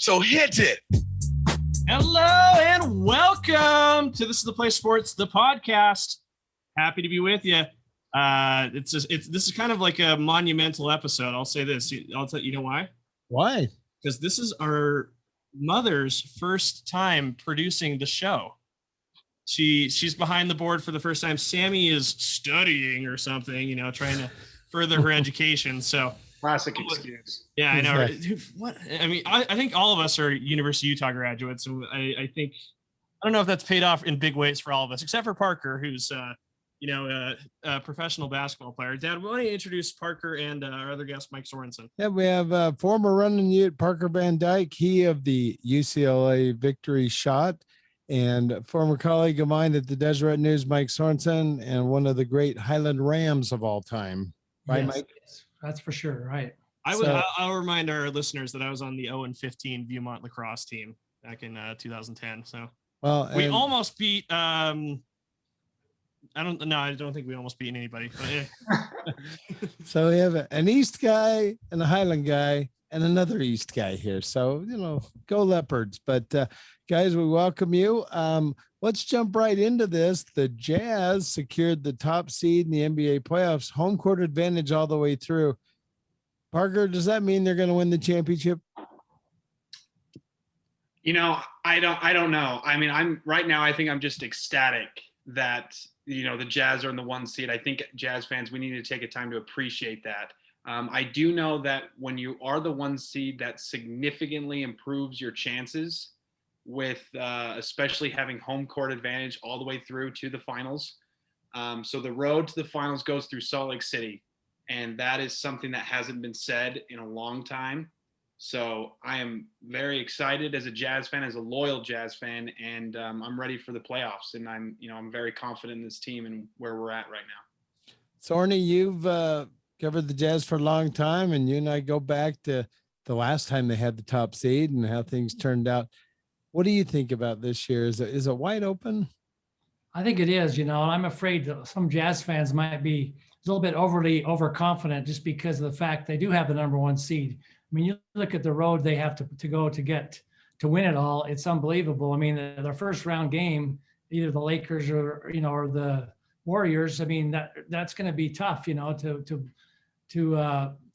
So hit it. Hello and welcome to This is the Play Sports, the podcast. Happy to be with you. This is kind of like a monumental episode. I'll say this. I'll tell you know why. Why? Because this is our mother's first time producing the show. She's behind the board for the first time. Sammy is studying or something, trying to further her education. So classic excuse. Yeah, I know. What I mean, I think all of us are University of Utah graduates, and I think I don't know if that's paid off in big ways for all of us, except for Parker, who's a professional basketball player. Dad, why don't you introduce Parker and our other guest, Mike Sorensen? Yeah, we have former Runnin Ute Parker Van Dyke, he of the UCLA Victory Shot, and former colleague of mine at the Deseret News, Mike Sorensen, and one of the great Highland Rams of all time. Right, yes, Mike? That's for sure, right? I'll remind our listeners that I was on the 0-15 Viewmont lacrosse team back in 2010. So we almost beat. I don't think we almost beat anybody. But yeah. So we have an East guy and a Highland guy and another East guy here. So go Leopards. But guys, we welcome you. Let's jump right into this. The Jazz secured the top seed in the NBA playoffs, home court advantage all the way through. Parker, does that mean they're going to win the championship? I don't know. I mean, I think I'm just ecstatic that, the Jazz are in the 1 seed. I think Jazz fans, we need to take a time to appreciate that. I do know that when you are the 1 seed, that significantly improves your chances with especially having home court advantage all the way through to the finals. So the road to the finals goes through Salt Lake City. And that is something that hasn't been said in a long time. So I am very excited as a Jazz fan, as a loyal Jazz fan, and I'm ready for the playoffs. And I'm very confident in this team and where we're at right now. Sorny, you've covered the Jazz for a long time, and you and I go back to the last time they had the top seed and how things turned out. What do you think about this year? Is it wide open? I think it is. I'm afraid that some Jazz fans might be a little bit overconfident just because of the fact they do have the number 1 seed. I mean, you look at the road they have to go to win it all. It's unbelievable. I mean, their first round game, either the Lakers or the Warriors. I mean, that's going to be tough, to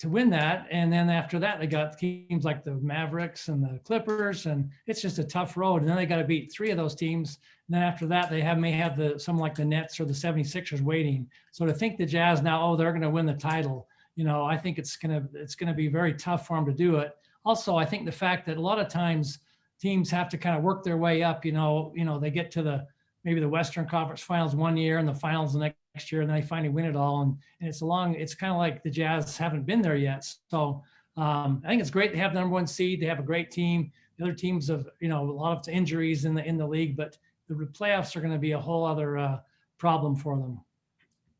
win that. And then after that, they got teams like the Mavericks and the Clippers, and it's just a tough road. And then they got to beat 3 of those teams. And then after that, they may have some like the Nets or the 76ers waiting. So to think the Jazz now, they're going to win the title, I think it's going to be very tough for them to do it. Also, I think the fact that a lot of times teams have to kind of work their way up, they get to maybe the Western Conference Finals one year and the finals the next year, and then they finally win it all. And it's kind of like the Jazz haven't been there yet. So I think it's great to have the number 1 seed. They have a great team. The other teams have, a lot of injuries in the league, but the playoffs are going to be a whole other problem for them.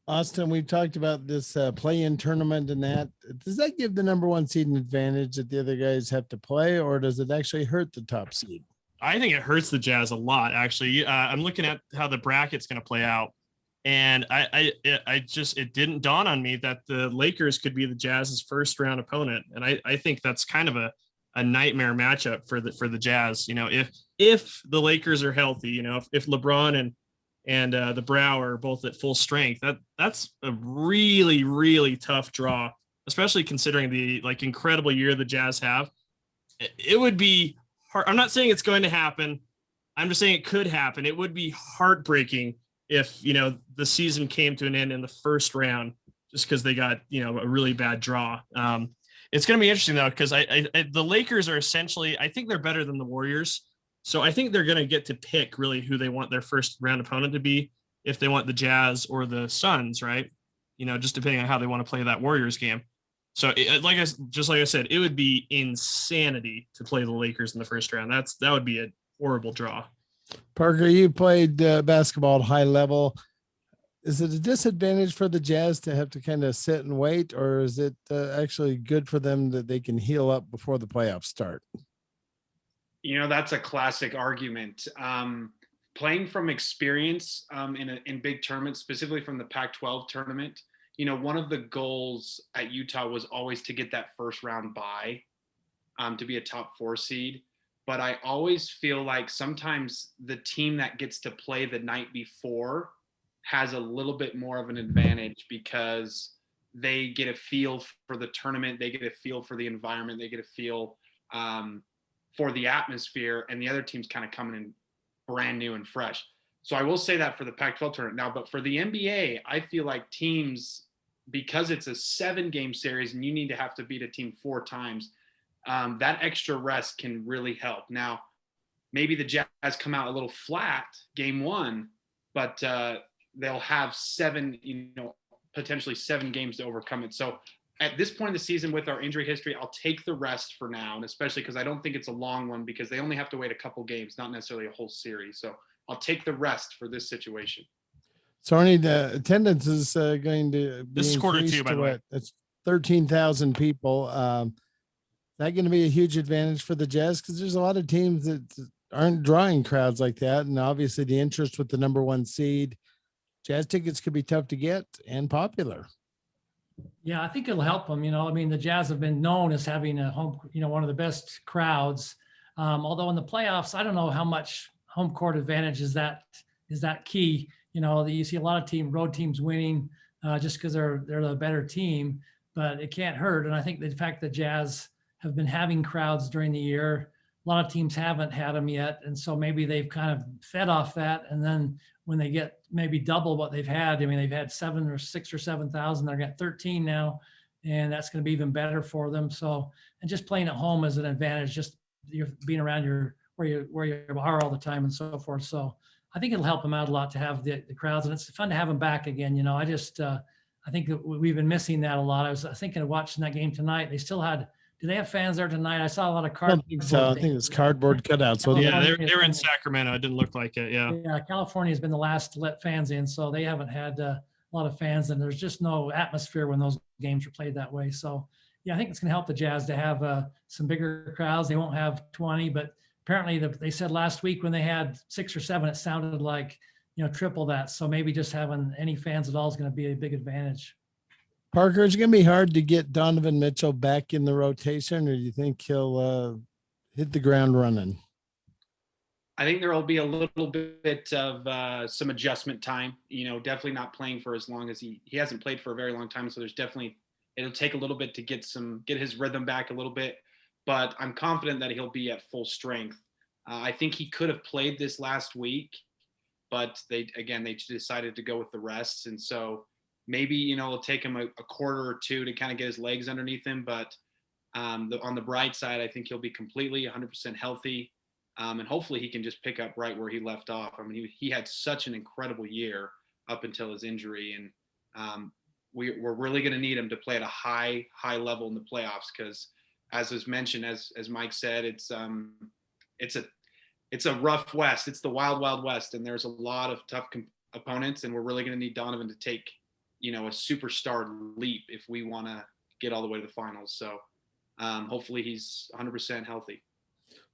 Austin, we've talked about this play-in tournament and that. Does that give the number 1 seed an advantage that the other guys have to play, or does it actually hurt the top seed? I think it hurts the Jazz a lot, actually. I'm looking at how the bracket's going to play out, and it didn't dawn on me that the Lakers could be the Jazz's first round opponent, and I think that's kind of a nightmare matchup for the Jazz. If the Lakers are healthy, if LeBron and the Brow are both at full strength, that's a really, really tough draw, especially considering the incredible year the Jazz have. It would be hard. I'm not saying it's going to happen. I'm just saying it could happen. It would be heartbreaking if, the season came to an end in the first round just because they got, a really bad draw. It's going to be interesting though, because the Lakers are essentially, I think they're better than the Warriors. So I think they're going to get to pick really who they want their first round opponent to be, if they want the Jazz or the Suns, right? Just depending on how they want to play that Warriors game. So like I said, it would be insanity to play the Lakers in the first round. That would be a horrible draw. Parker, you played basketball at high level. Is it a disadvantage for the Jazz to have to kind of sit and wait, or is it actually good for them that they can heal up before the playoffs start? That's a classic argument. Playing from experience in big tournaments, specifically from the Pac-12 tournament, one of the goals at Utah was always to get that first round bye, to be a top 4 seed. but I always feel like sometimes the team that gets to play the night before has a little bit more of an advantage because they get a feel for the tournament, they get a feel for the environment, they get a feel for the atmosphere, and the other team's kind of coming in brand new and fresh. So I will say that for the Pac-12 tournament now, but for the NBA, I feel like teams, because it's a 7-game series and you need to have to beat a team 4 times, that extra rest can really help. Now, maybe the Jazz come out a little flat game 1, but they'll have 7, potentially 7 games to overcome it. So at this point in the season with our injury history, I'll take the rest for now, and especially because I don't think it's a long one because they only have to wait a couple games, not necessarily a whole series. So I'll take the rest for this situation. Sorry, the attendance is going to be This is quarter 2, by the way. It's 13,000 people. That going to be a huge advantage for the Jazz because there's a lot of teams that aren't drawing crowds like that, and obviously the interest with the number 1 seed. Jazz tickets could be tough to get and popular. Yeah, I think it'll help them. The Jazz have been known as having a home, one of the best crowds. Although in the playoffs, I don't know how much home court advantage is that key. You see a lot of road teams winning just because they're the better team, but it can't hurt. And I think the fact that Jazz have been having crowds during the year, a lot of teams haven't had them yet. And so maybe they've kind of fed off that. And then when they get maybe double what they've had, they've had 7 or 6 or 7,000, they're getting 13 now, and that's going to be even better for them. So, and just playing at home is an advantage, just you're being around where you are all the time and so forth. So I think it'll help them out a lot to have the crowds, and it's fun to have them back again. I think that we've been missing that a lot. I was thinking of watching that game tonight. They still had, do they have fans there tonight? I saw a lot of cardboard. I think it's cardboard cutouts. So yeah, they're in Sacramento. It didn't look like it. Yeah. Yeah. California has been the last to let fans in, so they haven't had a lot of fans, and there's just no atmosphere when those games are played that way. So yeah, I think it's going to help the Jazz to have some bigger crowds. They won't have 20, but apparently they said last week when they had 6 or 7, it sounded like, triple that. So maybe just having any fans at all is going to be a big advantage. Parker, it's going to be hard to get Donovan Mitchell back in the rotation, or do you think he'll hit the ground running? I think there will be a little bit of some adjustment time, definitely not playing for as long as he hasn't played for a very long time. So it'll take a little bit to get his rhythm back a little bit, but I'm confident that he'll be at full strength. I think he could have played this last week, but they decided to go with the rests. And so maybe, it'll take him a quarter or 2 to kind of get his legs underneath him. But on the bright side, I think he'll be completely 100% healthy. And hopefully he can just pick up right where he left off. He had such an incredible year up until his injury. And we're really going to need him to play at a high level in the playoffs. Because as was mentioned, as Mike said, it's a rough West. It's the wild, wild West. And there's a lot of tough opponents. And we're really going to need Donovan to take, a superstar leap if we want to get all the way to the finals. So hopefully he's 100% healthy.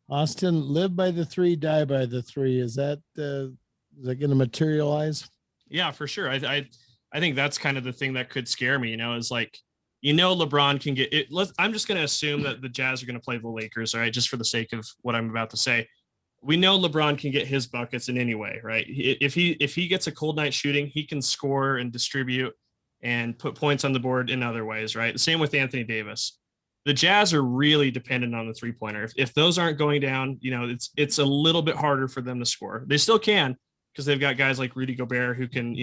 Austin, live by the 3, die by the 3. Is that going to materialize? Yeah, for sure. I think that's kind of the thing that could scare me, is like, LeBron can get it. I'm just going to assume that the Jazz are going to play the Lakers. All right. Just for the sake of what I'm about to say, we know LeBron can get his buckets in any way, right? If he gets a cold night shooting, he can score and distribute and put points on the board in other ways, right? The same with Anthony Davis. The Jazz are really dependent on the 3-pointer. If those aren't going down, it's a little bit harder for them to score. They still can because they've got guys like Rudy Gobert who can,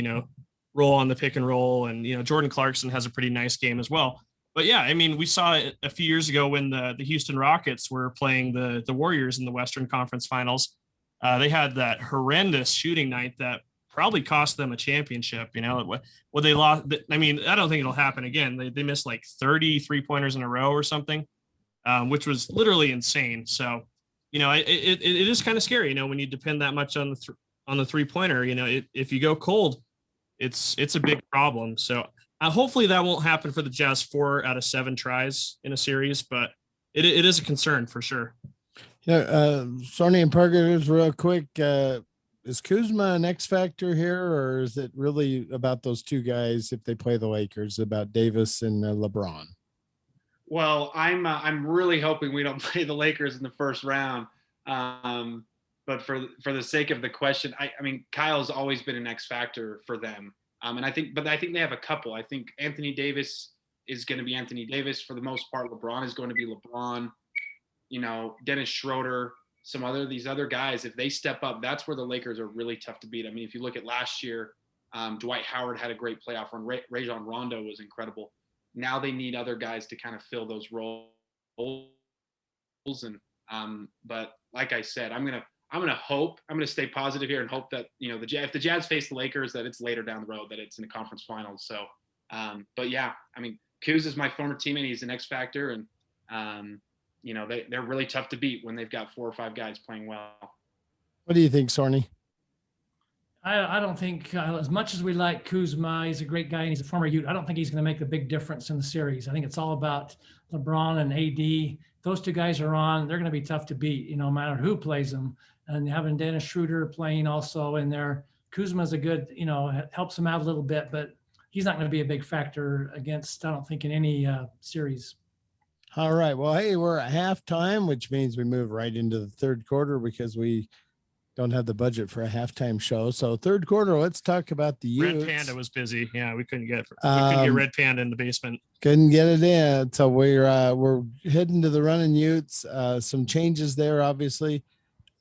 roll on the pick and roll, and Jordan Clarkson has a pretty nice game as well. But yeah, we saw it a few years ago when the Houston Rockets were playing the Warriors in the Western Conference Finals. They had that horrendous shooting night that probably cost them a championship. What they lost. I don't think it'll happen again. They missed like 30 3-pointers in a row or something, which was literally insane. So, it is kind of scary, when you depend that much on the 3-pointer. If you go cold, it's a big problem. So hopefully that won't happen for the Jazz 4 out of 7 tries in a series, but it is a concern for sure. Yeah, Sony and Parker, just real quick. Is Kuzma an X factor here, or is it really about those 2 guys if they play the Lakers, about Davis and LeBron? Well, I'm really hoping we don't play the Lakers in the first round. But for the sake of the question, I mean, Kyle's always been an X factor for them. And I think they have a couple. I think Anthony Davis is going to be Anthony Davis for the most part. LeBron is going to be LeBron. Dennis Schroeder, these other guys, if they step up, that's where the Lakers are really tough to beat. I mean, if you look at last year, Dwight Howard had a great playoff run. Rajon Rondo was incredible. Now they need other guys to kind of fill those roles. And but like I said, I'm gonna stay positive here and hope that if the Jazz face the Lakers, that it's later down the road, that it's in the conference finals. So, but yeah, I mean, Kuz is my former teammate. He's an X factor, and they're really tough to beat when they've got 4 or 5 guys playing well. What do you think, Sorny? I don't think as much as we like Kuzma, he's a great guy and he's a former Ute. I don't think he's going to make a big difference in the series. I think it's all about LeBron and AD. Those 2 guys are on. They're going to be tough to beat, no matter who plays them. And having Dennis Schroeder playing also in there, Kuzma's a good, helps him out a little bit, but he's not going to be a big factor against, I don't think, in any series. All right. Well, hey, we're at halftime, which means we move right into the third quarter because we don't have the budget for a halftime show. So third quarter, let's talk about the Utes. Red Panda was busy. Yeah, we couldn't get Red Panda in the basement. Couldn't get it in. So we're heading to the Runnin Utes. Some changes there, obviously.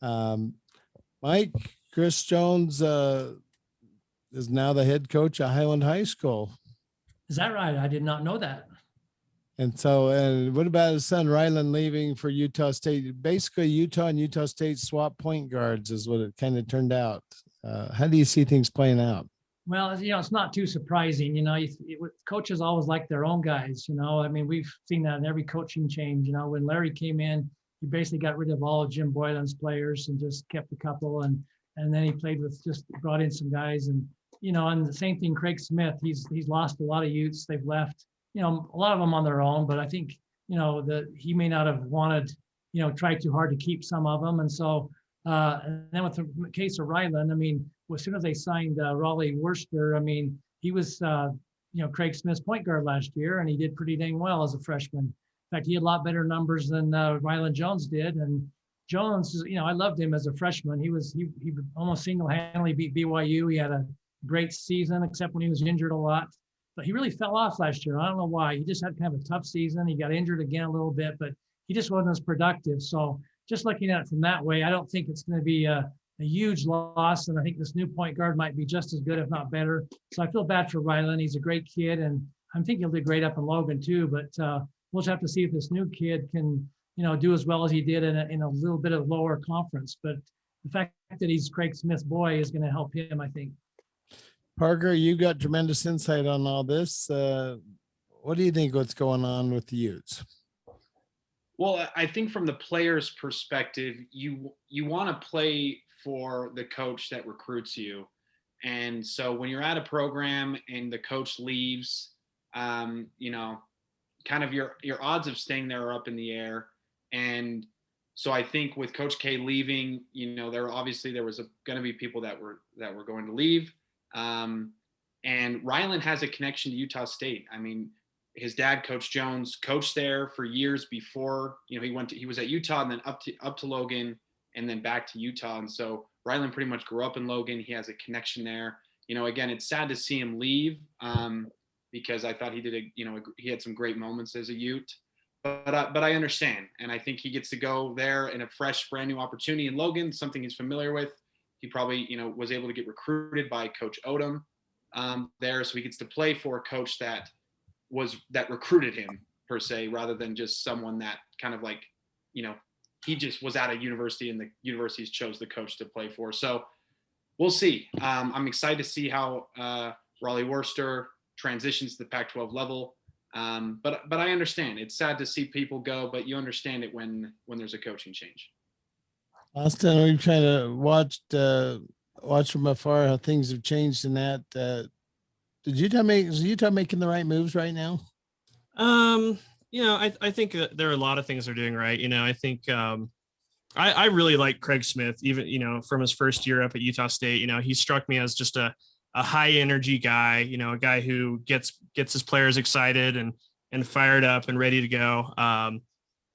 Mike, Chris Jones is now the head coach at Highland High School. Is that right? I did not know that. And what about his son Rylan leaving for Utah State? Basically, Utah and Utah State swap point guards is what it kind of turned out. How do you see things playing out? Well, it's not too surprising. Coaches always like their own guys. I mean, we've seen that in every coaching change. When Larry came in, he basically got rid of all of Jim Boylan's players and just kept a couple. And then he brought in some guys. And the same thing, Craig Smith, he's lost a lot of Utes. They've left. A lot of them on their own, but I think, that he may not have wanted, try too hard to keep some of them. And so, and then with the case of Rylan, I mean, as soon as they signed Raleigh Worcester, I mean, he was, Craig Smith's point guard last year, and he did pretty dang well as a freshman. In fact, he had a lot better numbers than Rylan Jones did. And Jones, I loved him as a freshman. He almost single-handedly beat BYU. He had a great season, except when he was injured a lot. But he really fell off last year. I don't know why. He just had kind of a tough season. He got injured again a little bit, but he just wasn't as productive. So just looking at it from that way, I don't think it's going to be a huge loss. And I think this new point guard might be just as good, if not better. So I feel bad for Rylan. He's a great kid, and I think he'll do great up in Logan too. But we'll just have to see if this new kid can, do as well as he did in a little bit of lower conference. But the fact that he's Craig Smith's boy is going to help him, I think. Parker, you got tremendous insight on all this. What do you think what's going on with the Utes? Well, I think from the player's perspective, you want to play for the coach that recruits you. And so when you're at a program and the coach leaves, kind of your odds of staying there are up in the air. And so I think with Coach K leaving, there was going to be people that were going to leave. And Rylan has a connection to Utah State. I mean, his dad, Coach Jones, coached there for years before, he was at Utah and then up to Logan and then back to Utah. And so Rylan pretty much grew up in Logan. He has a connection there. Again, it's sad to see him leave because I thought he had some great moments as a Ute. But I understand, and I think he gets to go there in a fresh, brand new opportunity in Logan, something he's familiar with. He probably, was able to get recruited by Coach Odom there, so he gets to play for a coach that recruited him per se, rather than just someone that kind of like, he just was at a university and the universities chose the coach to play for. So we'll see. I'm excited to see how Raleigh Worcester transitions to the Pac-12 level. But I understand. It's sad to see people go, but you understand it when there's a coaching change. Austin, we've kind of watched from afar how things have changed in that. Is Utah making the right moves right now? I think that there are a lot of things they're doing right. I think I really like Craig Smith, even, from his first year up at Utah State. He struck me as just a high energy guy, a guy who gets his players excited and fired up and ready to go.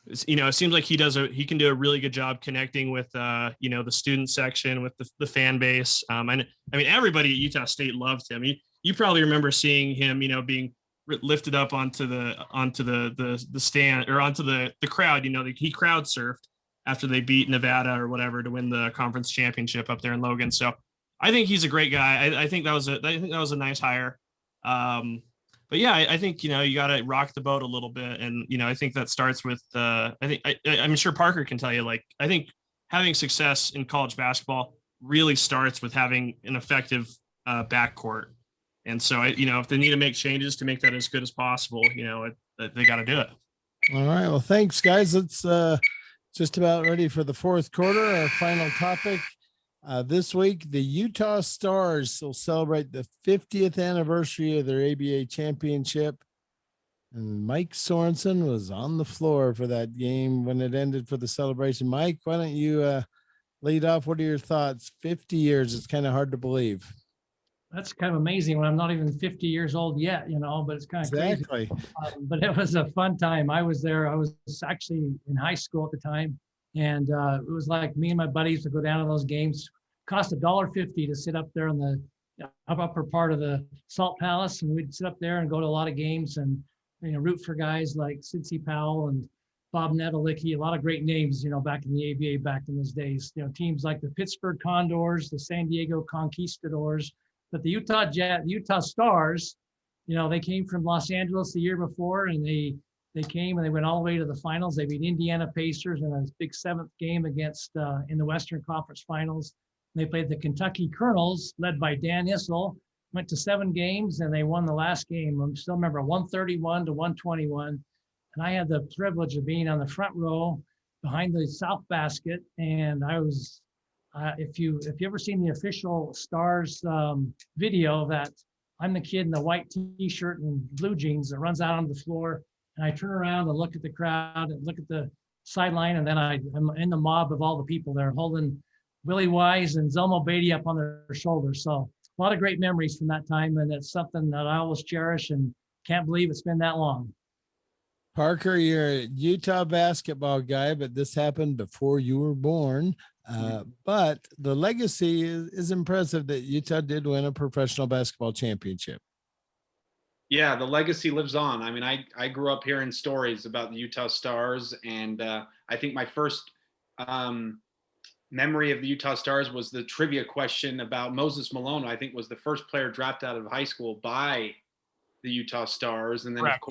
it seems like he can do a really good job connecting with, the student section, with the fan base. And I mean, everybody at Utah State loved him. You probably remember seeing him, being lifted up onto the stand or onto the crowd. He crowd surfed after they beat Nevada or whatever to win the conference championship up there in Logan. So I think he's a great guy. I think that was a nice hire. But yeah, I think, you got to rock the boat a little bit. And, I think that starts with, I'm sure Parker can tell you, like, I think having success in college basketball really starts with having an effective backcourt. And so, if they need to make changes to make that as good as possible, they got to do it. All right. Well, thanks, guys. Let's just about ready for the fourth quarter. Our final topic. This week, the Utah Stars will celebrate the 50th anniversary of their ABA championship. And Mike Sorensen was on the floor for that game when it ended for the celebration. Mike, why don't you lead off? What are your thoughts? 50 years. It's kind of hard to believe. That's kind of amazing when I'm not even 50 years old yet, but it's kind of exactly. Crazy. But it was a fun time. I was there. I was actually in high school at the time. And it was like me and my buddies would go down to those games. Cost $1.50 to sit up there on the upper part of the Salt Palace, and we'd sit up there and go to a lot of games and root for guys like Cincy Powell and Bob Nedelicki, a lot of great names, back in the ABA back in those days. Teams like the Pittsburgh Condors, the San Diego Conquistadors, but the Utah Stars, they came from Los Angeles the year before, and they came and they went all the way to the finals. They beat Indiana Pacers in a big 7th game against in the Western Conference Finals. They played the Kentucky Colonels, led by Dan Issel, went to 7 games, and they won the last game. I still remember 131 to 121. And I had the privilege of being on the front row behind the south basket. And I was, if you ever seen the official Stars video, that I'm the kid in the white T-shirt and blue jeans that runs out on the floor. And I turn around and look at the crowd and look at the sideline. And then I'm in the mob of all the people there holding Willie Wise and Zelmo Beatty up on their shoulders. So a lot of great memories from that time. And it's something that I always cherish and can't believe it's been that long. Parker, you're a Utah basketball guy, but this happened before you were born. But the legacy is impressive that Utah did win a professional basketball championship. Yeah, the legacy lives on. I mean, I grew up hearing stories about the Utah Stars, and I think my first memory of the Utah Stars was the trivia question about Moses Malone. I think was the first player drafted out of high school by the Utah Stars, and then Correct.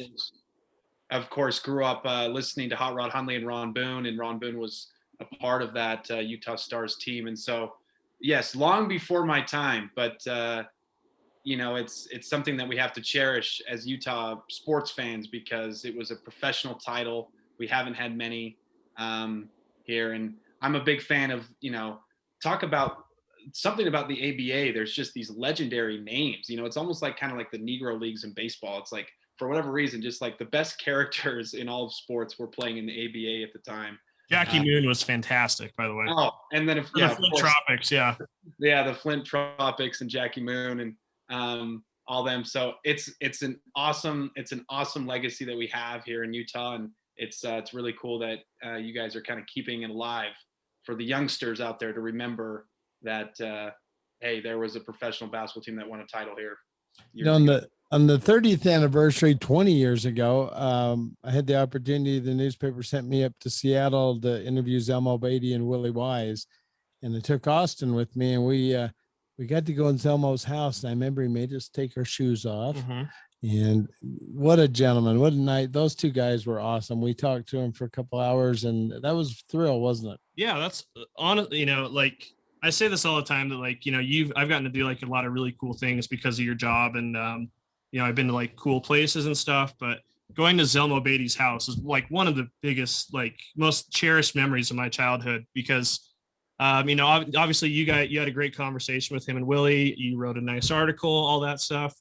of course grew up listening to Hot Rod Hundley and Ron Boone was a part of that Utah Stars team. And so, yes, long before my time, but it's something that we have to cherish as Utah sports fans because it was a professional title. We haven't had many here, and I'm a big fan of, talk about something about the ABA. There's just these legendary names, it's almost like kind of like the Negro Leagues in baseball. It's like, for whatever reason, just like the best characters in all of sports were playing in the ABA at the time. Jackie Moon was fantastic, by the way. Oh, and then the Flint Tropics, yeah. Yeah, the Flint Tropics and Jackie Moon and all them. So it's an awesome legacy that we have here in Utah, and it's really cool that you guys are kind of keeping it alive for the youngsters out there to remember that hey, there was a professional basketball team that won a title here. On the 30th anniversary, 20 years ago, I had the opportunity. The newspaper sent me up to Seattle to interview Zelmo Beatty and Willie Wise, and I took Austin with me, and we got to go in Zelmo's house. And I remember he made us take our shoes off. Mm-hmm. And what a gentleman, what a night. Those two guys were awesome. We talked to him for a couple hours, and that was a thrill, wasn't it? Yeah, that's honestly, like I say this all the time that I've gotten to do like a lot of really cool things because of your job. And, I've been to like cool places and stuff, but going to Zelmo Beatty's house is like one of the biggest, like most cherished memories of my childhood because, obviously you had a great conversation with him and Willie. You wrote a nice article, all that stuff.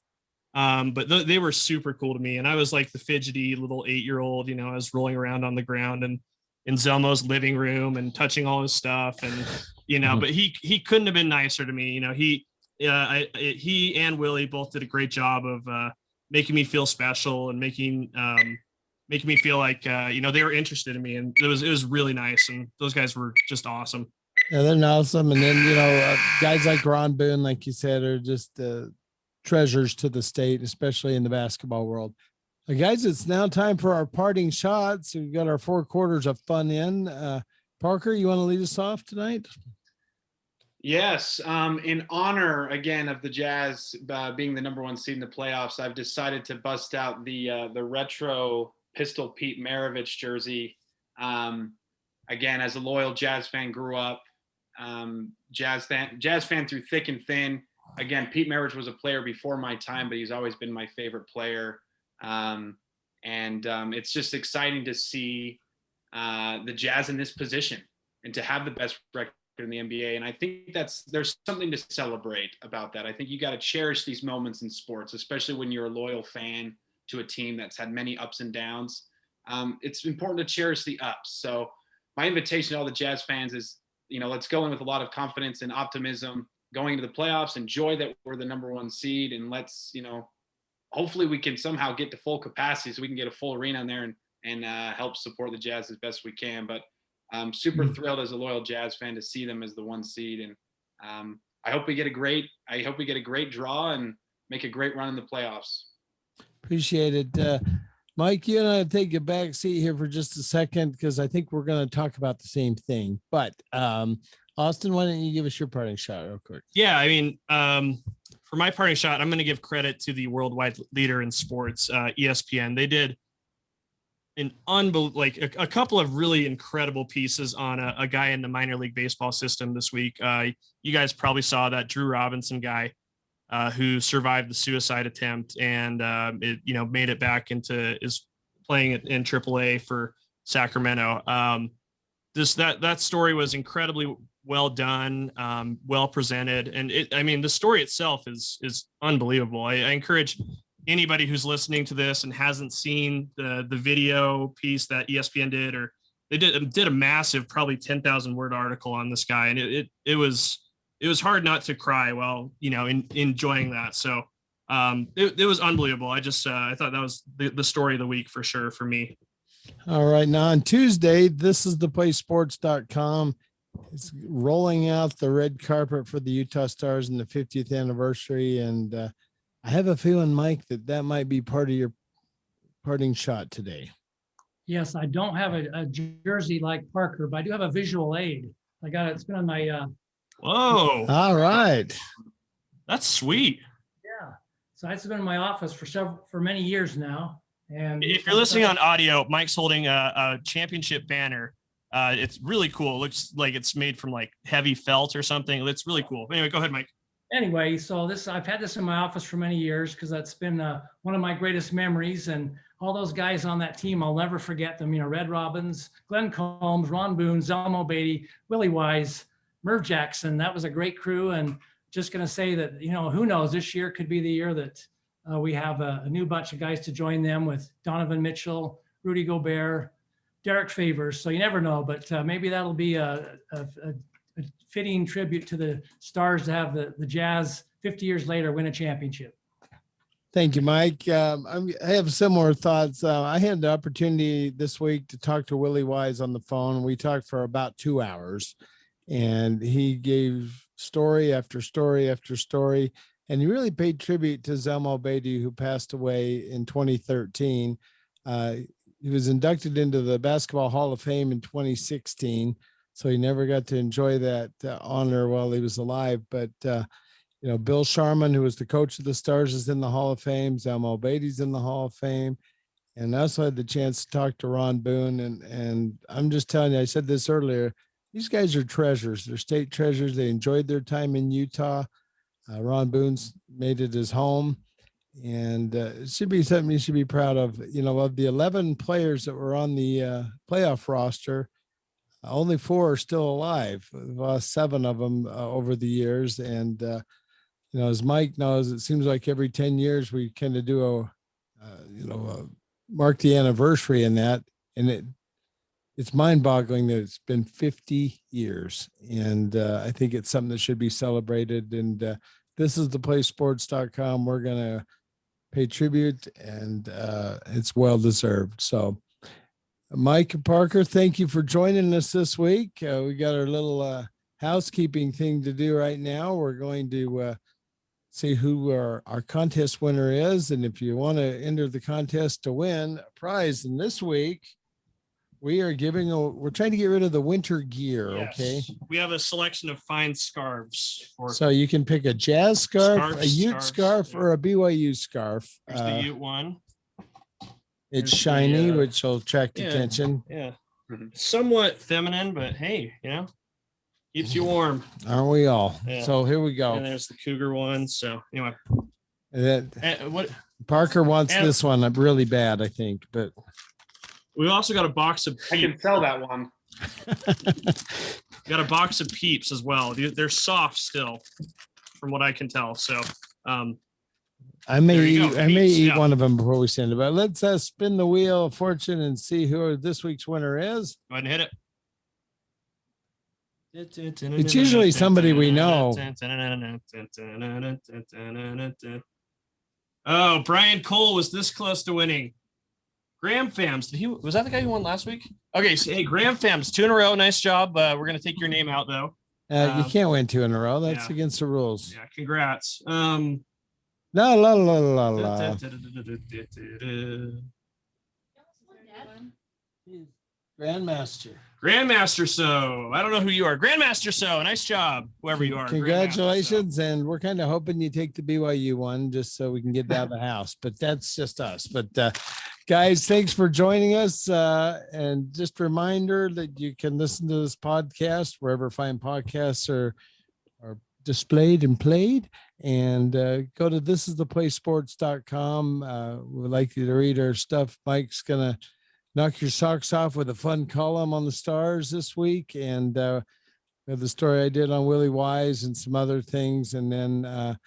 But they were super cool to me. And I was like the fidgety little 8-year-old, I was rolling around on the ground and in Zelmo's living room and touching all his stuff. And, but he couldn't have been nicer to me. He and Willie both did a great job of making me feel special and making, making me feel like, they were interested in me, and it was really nice. And those guys were just awesome. Yeah, they're awesome. And then, guys like Ron Boone, like you said, are just treasures to the state, especially in the basketball world. Guys, it's now time for our parting shots. We've got our 4 quarters of fun in. Parker, you want to lead us off tonight? Yes. In honor, again, of the Jazz being the number 1 seed in the playoffs, I've decided to bust out the retro Pistol Pete Maravich jersey. Again, as a loyal Jazz fan, grew up. Jazz fan through thick and thin. Again, Pete Maravich was a player before my time, but he's always been my favorite player. It's just exciting to see the Jazz in this position and to have the best record in the NBA. And I think there's something to celebrate about that. I think you got to cherish these moments in sports, especially when you're a loyal fan to a team that's had many ups and downs. It's important to cherish the ups. So my invitation to all the Jazz fans is, let's go in with a lot of confidence and optimism going into the playoffs. Enjoy that we're the number 1 seed, and let's, hopefully we can somehow get to full capacity so we can get a full arena in there and help support the Jazz as best we can. But I'm super thrilled as a loyal Jazz fan to see them as the 1 seed. And I hope we get a great draw and make a great run in the playoffs. Appreciate it. Mike, you and I take a back seat here for just a second, because I think we're going to talk about the same thing. But Austin, why don't you give us your parting shot real quick? Yeah, I mean, for my parting shot, I'm going to give credit to the worldwide leader in sports, ESPN. They did a couple of really incredible pieces on a guy in the minor league baseball system this week. You guys probably saw that Drew Robinson guy who survived the suicide attempt and made it back is playing in AAA for Sacramento. That story was incredibly well done, well presented, and the story itself is unbelievable. I encourage anybody who's listening to this and hasn't seen the video piece that ESPN did, or they did a massive, probably 10,000 word article on this guy, and it was hard not to cry while enjoying that. So it was unbelievable. I thought that was the story of the week for sure for me. All right, now on Tuesday, this is theplaysports.com. It's rolling out the red carpet for the Utah Stars in the 50th anniversary, and I have a feeling, Mike, that might be part of your parting shot today. Yes, I don't have a jersey like Parker, but I do have a visual aid. I got it. It's been on my. Whoa! All right, that's sweet. Yeah, so it's been in my office for many years now. And if you're listening on audio, Mike's holding a championship banner. It's really cool. It looks like it's made from like heavy felt or something. It's really cool. Anyway, go ahead, Mike. Anyway, so I've had this in my office for many years because that's been one of my greatest memories. And all those guys on that team, I'll never forget them. Red Robbins, Glenn Combs, Ron Boone, Zelmo Beatty, Willie Wise, Merv Jackson. That was a great crew. And just going to say that, who knows, this year could be the year that we have a new bunch of guys to join them with Donovan Mitchell, Rudy Gobert, Derek Favors. So you never know, but maybe that'll be a fitting tribute to the Stars to have the Jazz 50 years later win a championship. Thank you, Mike. I have similar thoughts. I had the opportunity this week to talk to Willie Wise on the phone. We talked for about 2 hours, and he gave story after story after story, and he really paid tribute to Zelmo Beatty, who passed away in 2013. He was inducted into the Basketball Hall of Fame in 2016, so he never got to enjoy that honor while he was alive. But, Bill Sharman, who was the coach of the Stars, is in the Hall of Fame. Zelmo Beatty's in the Hall of Fame. And I also had the chance to talk to Ron Boone. And I'm just telling you, I said this earlier, these guys are treasures. They're state treasures. They enjoyed their time in Utah. Ron Boone's made it his home. And it should be something you should be proud of. Of the 11 players that were on the playoff roster, only 4 are still alive. We've lost 7 of them over the years. And, as Mike knows, it seems like every 10 years we kind of do mark the anniversary in that. And it's mind-boggling that it's been 50 years. And I think it's something that should be celebrated. And this is theplaysports.com. We're going to pay tribute, and it's well deserved. So, Mike and Parker, thank you for joining us this week. We got our little housekeeping thing to do right now. We're going to see who our contest winner is. And if you want to enter the contest to win a prize, and this week we're trying to get rid of the winter gear. Yes. Okay. We have a selection of fine scarves. So you can pick a Jazz scarf, a Ute scarves, scarf, or a BYU scarf. Here's the Ute one. It's Here's shiny, the, which will attract attention. Yeah. Somewhat feminine, but hey, keeps you warm. Aren't we all? Yeah. So here we go. And there's the Cougar one. So anyway, what Parker wants this one really bad, I think, but we also got a box of I can sell that one. got a box of Peeps as well. They're soft still, from what I can tell. So I may eat yeah. one of them before we send it. But let's spin the wheel of fortune and see who this week's winner is. Go ahead and hit it. It's usually somebody we know. Oh, Brian Cole was this close to winning. Graham Fams, was that the guy who won last week? Okay, so hey, Graham Fams, 2 in a row. Nice job. We're gonna take your name out though. You can't win 2 in a row. That's against the rules. Yeah, congrats. La la la la la. Grandmaster So. I don't know who you are. Grandmaster So. Nice job, whoever you are. Congratulations. And we're kind of hoping you take the BYU one just so we can get out of the house. But that's just us. But guys, thanks for joining us. And just a reminder that you can listen to this podcast wherever fine podcasts are displayed and played. And go to thisistheplaysports.com. We'd like you to read our stuff. Mike's going to knock your socks off with a fun column on the Stars this week. And the story I did on Willie Wise and some other things. And then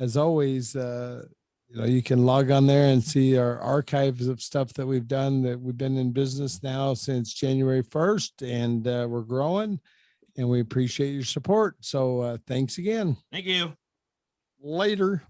as always, you can log on there and see our archives of stuff that we've done, that we've been in business now since January 1st, and we're growing, and we appreciate your support. So thanks again. Thank you. Later.